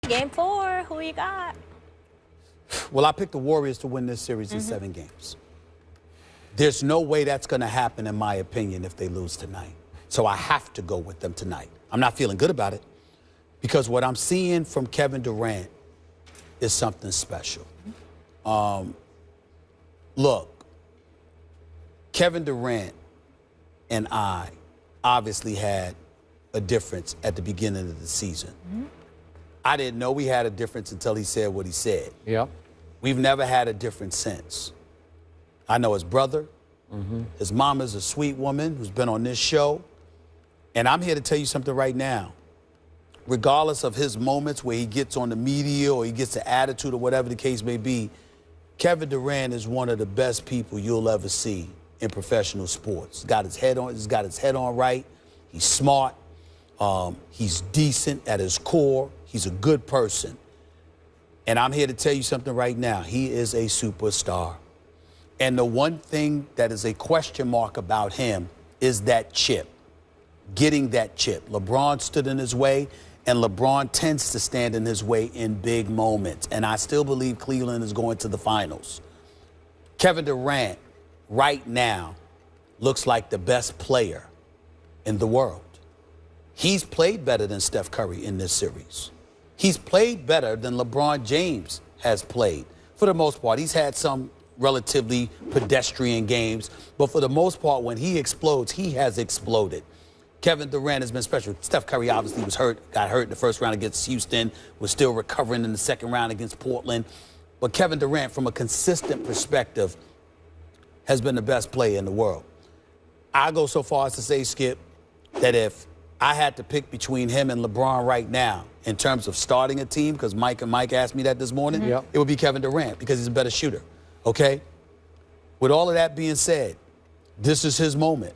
Game 4, who you got? Well, I picked the Warriors to win this series in 7 games. There's no way that's going to happen, in my opinion, if they lose tonight. So I have to go with them tonight. I'm not feeling good about it because what I'm seeing from Kevin Durant is something special. Look, Kevin Durant and I obviously had a difference at the beginning of the season. I didn't know we had a difference until he said what he said. Yep. We've never had a difference since. I know his brother. His mom is a sweet woman who's been on this show. And I'm here to tell you something right now. Regardless of his moments where he gets on the media or he gets an attitude or whatever the case may be, Kevin Durant is one of the best people you'll ever see in professional sports. He's got his head on right. He's smart. He's decent at his core. He's a good person. And I'm here to tell you something right now. He is a superstar. And the one thing that is a question mark about him is that chip, getting that chip. LeBron stood in his way, and LeBron tends to stand in his way in big moments. And I still believe Cleveland is going to the finals. Kevin Durant right now looks like the best player in the world. He's played better than Steph Curry in this series. He's played better than LeBron James has played. For the most part, he's had some relatively pedestrian games, but for the most part, when he explodes, he has exploded. Kevin Durant has been special. Steph Curry obviously was hurt, got hurt in the first round against Houston, was still recovering in the second round against Portland. But Kevin Durant, from a consistent perspective, has been the best player in the world. I go so far as to say, Skip, that if I had to pick between him and LeBron right now in terms of starting a team, because Mike asked me that this morning, it would be Kevin Durant because he's a better shooter, okay? With all of that being said, this is his moment.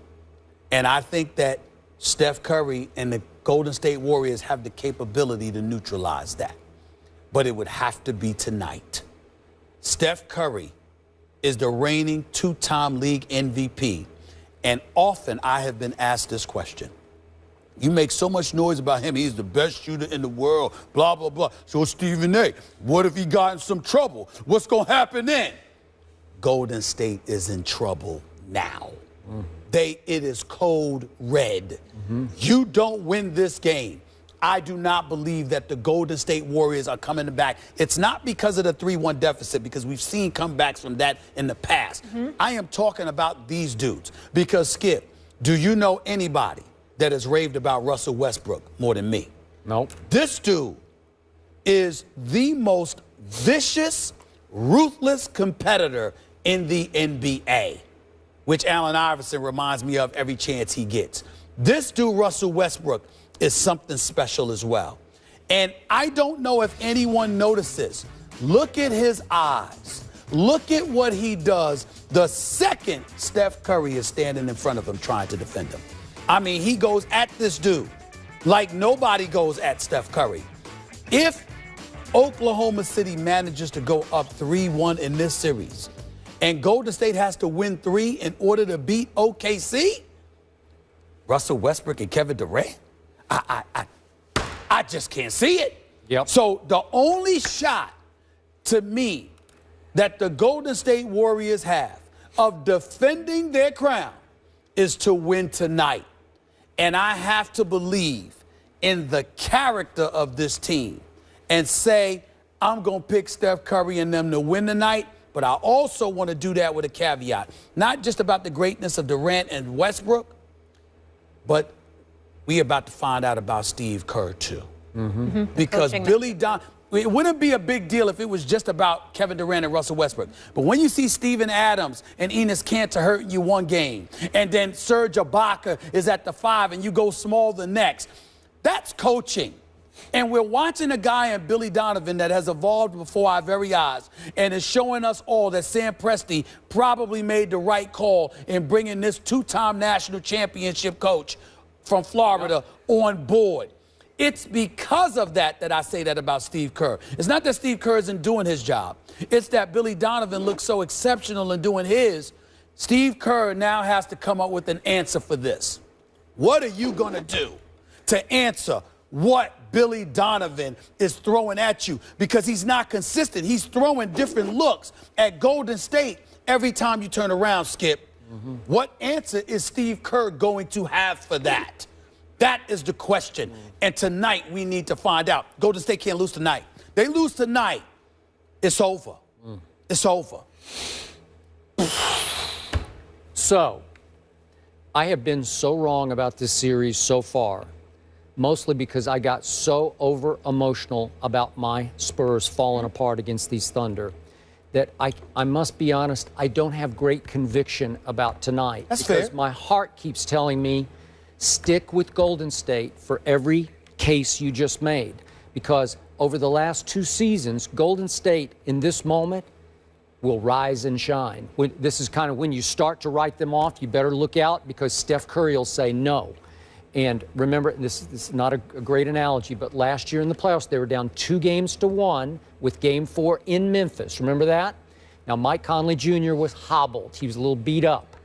And I think that Steph Curry and the Golden State Warriors have the capability to neutralize that. But it would have to be tonight. Steph Curry is the reigning 2-time league MVP. And often I have been asked this question. You make so much noise about him. He's the best shooter in the world, blah, blah, blah. So Stephen A., what if he got in some trouble? What's going to happen then? Golden State is in trouble now. It is code red. You don't win this game. I do not believe that the Golden State Warriors are coming back. It's not because of the 3-1 deficit, because we've seen comebacks from that in the past. I am talking about these dudes because, Skip, do you know anybody that has raved about Russell Westbrook more than me? Nope. This dude is the most vicious, ruthless competitor in the NBA, which Allen Iverson reminds me of every chance he gets. This dude, Russell Westbrook, is something special as well. And I don't know if anyone notices. Look at his eyes. Look at what he does the second Steph Curry is standing in front of him trying to defend him. I mean, he goes at this dude like nobody goes at Steph Curry. If Oklahoma City manages to go up 3-1 in this series and Golden State has to win 3 in order to beat OKC, Russell Westbrook and Kevin Durant, I just can't see it. So the only shot to me that the Golden State Warriors have of defending their crown is to win tonight. And I have to believe in the character of this team and say, I'm going to pick Steph Curry and them to win tonight, but I also want to do that with a caveat. Not just about the greatness of Durant and Westbrook, but we about to find out about Steve Kerr, too. Because it wouldn't be a big deal if it was just about Kevin Durant and Russell Westbrook. But when you see Steven Adams and Enes Kanter hurting you one game, and then Serge Ibaka is at the 5 and you go small the next, that's coaching. And we're watching a guy in Billy Donovan that has evolved before our very eyes and is showing us all that Sam Presti probably made the right call in bringing this 2-time national championship coach from Florida on board. It's because of that that I say that about Steve Kerr. It's not that Steve Kerr isn't doing his job. It's that Billy Donovan looks so exceptional in doing his. Steve Kerr now has to come up with an answer for this. What are you going to do to answer what Billy Donovan is throwing at you because he's not consistent. He's throwing different looks at Golden State every time you turn around, Skip. What answer is Steve Kerr going to have for that? That is the question. And tonight we need to find out. Golden State can't lose tonight. They lose tonight, it's over. It's over. So, I have been so wrong about this series so far, mostly because I got so over-emotional about my Spurs falling apart against these Thunder, that I must be honest, I don't have great conviction about tonight. That's because fair. my heart keeps telling me, stick with Golden State for every case you just made. Because over the last 2 seasons, Golden State, in this moment, will rise and shine. This is kind of when you start to write them off, you better look out because Steph Curry will say no. And remember, this is not a great analogy, but last year in the playoffs, they were down 2-1 with Game 4 in Memphis. Remember that? Now, Mike Conley Jr. was hobbled. He was a little beat up.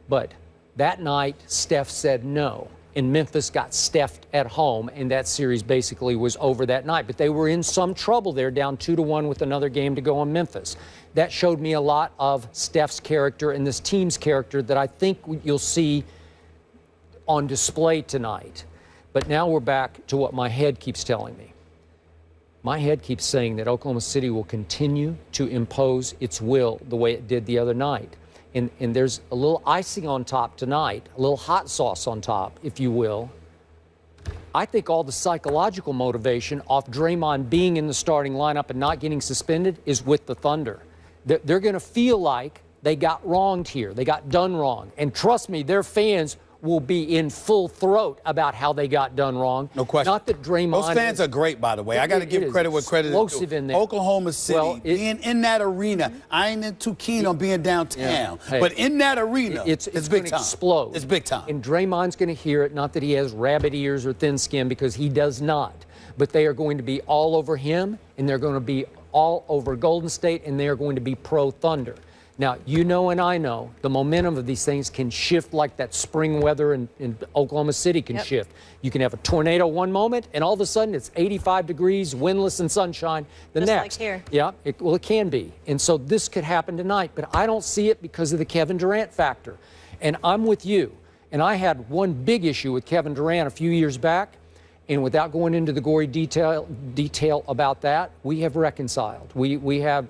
But that night, Steph said no. And Memphis got Steph'd at home, and that series basically was over that night. But they were in some trouble there, down 2-1 with another game to go on Memphis. That showed me a lot of Steph's character and this team's character that I think you'll see on display tonight. But now we're back to what my head keeps telling me. My head keeps saying that Oklahoma City will continue to impose its will the way it did the other night. And there's a little icing on top tonight, a little hot sauce on top, if you will. I think all the psychological motivation off Draymond being in the starting lineup and not getting suspended is with the Thunder. They're going to feel like they got wronged here. They got done wrong. And trust me, their fans will be in full throat about how they got done wrong. No question. Not that Draymond. Those fans are great, by the way. I got to give credit where credit is explosive due. in there. Oklahoma City, being in that arena, I ain't too keen on being downtown, Hey, but in that arena, it's big gonna time. Explode. It's big time. And Draymond's going to hear it. Not that he has rabbit ears or thin skin, because he does not. But they are going to be all over him, and they're going to be all over Golden State, and they are going to be pro-Thunder. Now, you know and I know the momentum of these things can shift like that spring weather in Oklahoma City can shift. You can have a tornado one moment, and all of a sudden it's 85 degrees, windless and sunshine the Just next. like here. Yeah, it can be. And so this could happen tonight, but I don't see it because of the Kevin Durant factor. And I'm with you. And I had one big issue with Kevin Durant a few years back, and without going into the gory detail about that, we have reconciled. We have...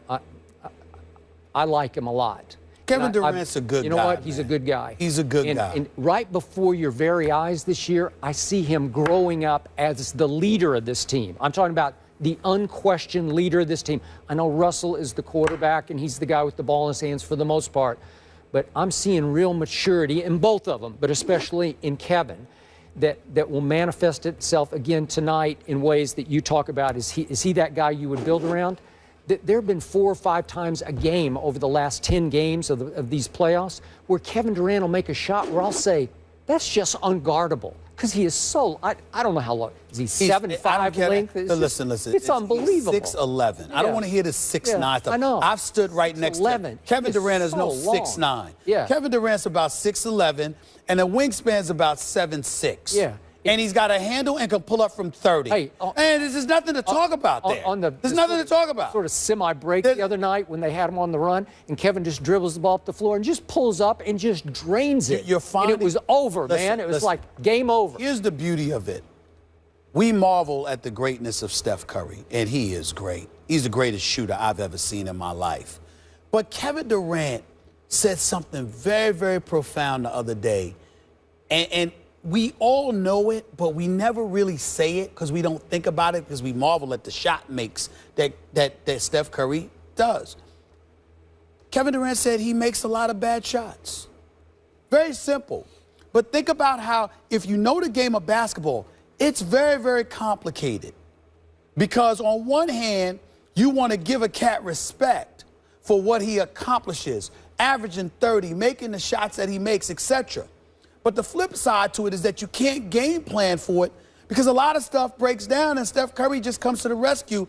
I like him a lot. Kevin Durant's a good guy. You know what? He's a good guy. He's a good guy. And right before your very eyes this year, I see him growing up as the leader of this team. I'm talking about the unquestioned leader of this team. I know Russell is the quarterback, and he's the guy with the ball in his hands for the most part. But I'm seeing real maturity in both of them, but especially in Kevin, that will manifest itself again tonight in ways that you talk about. Is he that guy you would build around? There have been 4 or 5 times a game over the last 10 games of these playoffs where Kevin Durant will make a shot where I'll say, that's just unguardable. Because he is so, I don't know how long. Is he 7'5" length? Listen. It's unbelievable. 6'11". I don't want to hear the 6'9" stuff. I know. I've stood right next to him. Kevin Durant is no 6'9". Yeah. Kevin Durant's about 6'11", and the wingspan's about 7'6". Yeah. And he's got a handle and can pull up from 30. Hey, and there's just nothing to talk about there. There's nothing to talk about. Sort of semi-break the other night when they had him on the run, and Kevin just dribbles the ball up the floor and just pulls up and just drains it. You're finding, and it was over, man. It was like game over. Here's the beauty of it. We marvel at the greatness of Steph Curry, and he is great. He's the greatest shooter I've ever seen in my life. But Kevin Durant said something very, very profound the other day, and we all know it, but we never really say it because we don't think about it because we marvel at the shot makes that Steph Curry does. Kevin Durant said he makes a lot of bad shots. Very simple. But think about how, if you know the game of basketball, it's very, very complicated. Because on one hand, you want to give a cat respect for what he accomplishes, averaging 30, making the shots that he makes, etc. But the flip side to it is that you can't game plan for it because a lot of stuff breaks down and Steph Curry just comes to the rescue.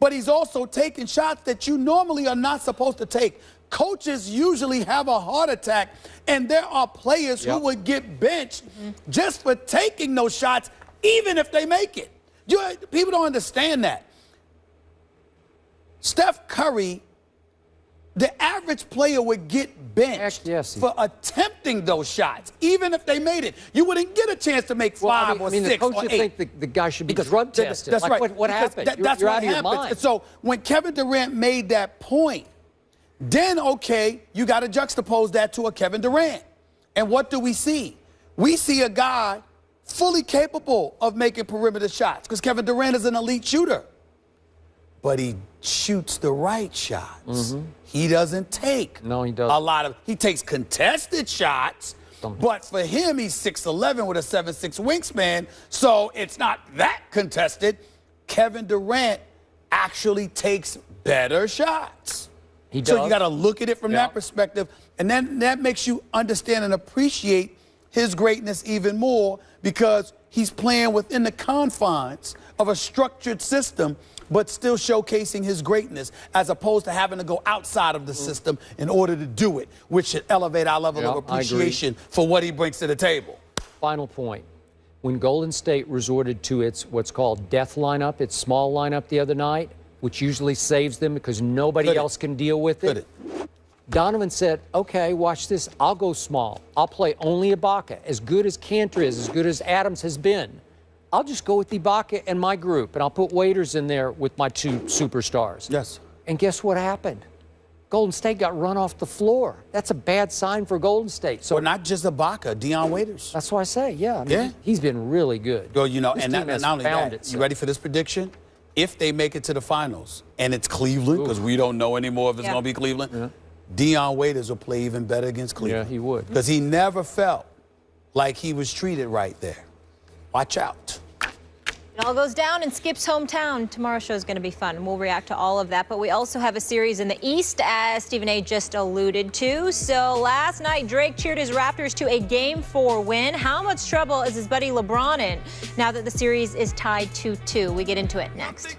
But he's also taking shots that you normally are not supposed to take. Coaches usually have a heart attack, and there are players who would get benched just for taking those shots, even if they make it. People don't understand that. Steph Curry, the average player would get benched for attempting those shots, even if they made it. You wouldn't get a chance to make 5 or 6 the coach or 8. would think the guy should be drug tested. That's like, right. What happened? That's you're what out of your mind. So when Kevin Durant made that point, then, okay, you got to juxtapose that to a Kevin Durant. And what do we see? We see a guy fully capable of making perimeter shots because Kevin Durant is an elite shooter. But he shoots the right shots. He doesn't take he doesn't. He takes contested shots, but for him, he's 6'11" with a 7'6" wingspan, so it's not that contested. Kevin Durant actually takes better shots. He does. So you got to look at it from that perspective, and then that makes you understand and appreciate his greatness even more because he's playing within the confines of a structured system but still showcasing his greatness as opposed to having to go outside of the system in order to do it, which should elevate our level of appreciation for what he brings to the table. Final point. When Golden State resorted to its what's called death lineup, its small lineup the other night, which usually saves them because nobody else can deal with it, Donovan said, okay, watch this. I'll go small. I'll play only Ibaka. As good as Cantor is, as good as Adams has been, I'll just go with Ibaka and my group, and I'll put Waiters in there with my 2 superstars. Yes. And guess what happened? Golden State got run off the floor. That's a bad sign for Golden State. So not just Ibaka, Dion Waiters. That's what I say, yeah. I mean, he's been really good. Well, you know, this and team not only that, you ready for this prediction? If they make it to the finals, and it's Cleveland, because we don't know anymore if it's going to be Cleveland, Dion Waiters will play even better against Cleveland. Yeah, he would. Because he never felt like he was treated right there. Watch out. It all goes down in Skip's hometown. Tomorrow's show is going to be fun. We'll react to all of that. But we also have a series in the East, as Stephen A. just alluded to. So last night, Drake cheered his Raptors to a Game 4 win. How much trouble is his buddy LeBron in now that the series is tied 2-2? We get into it next.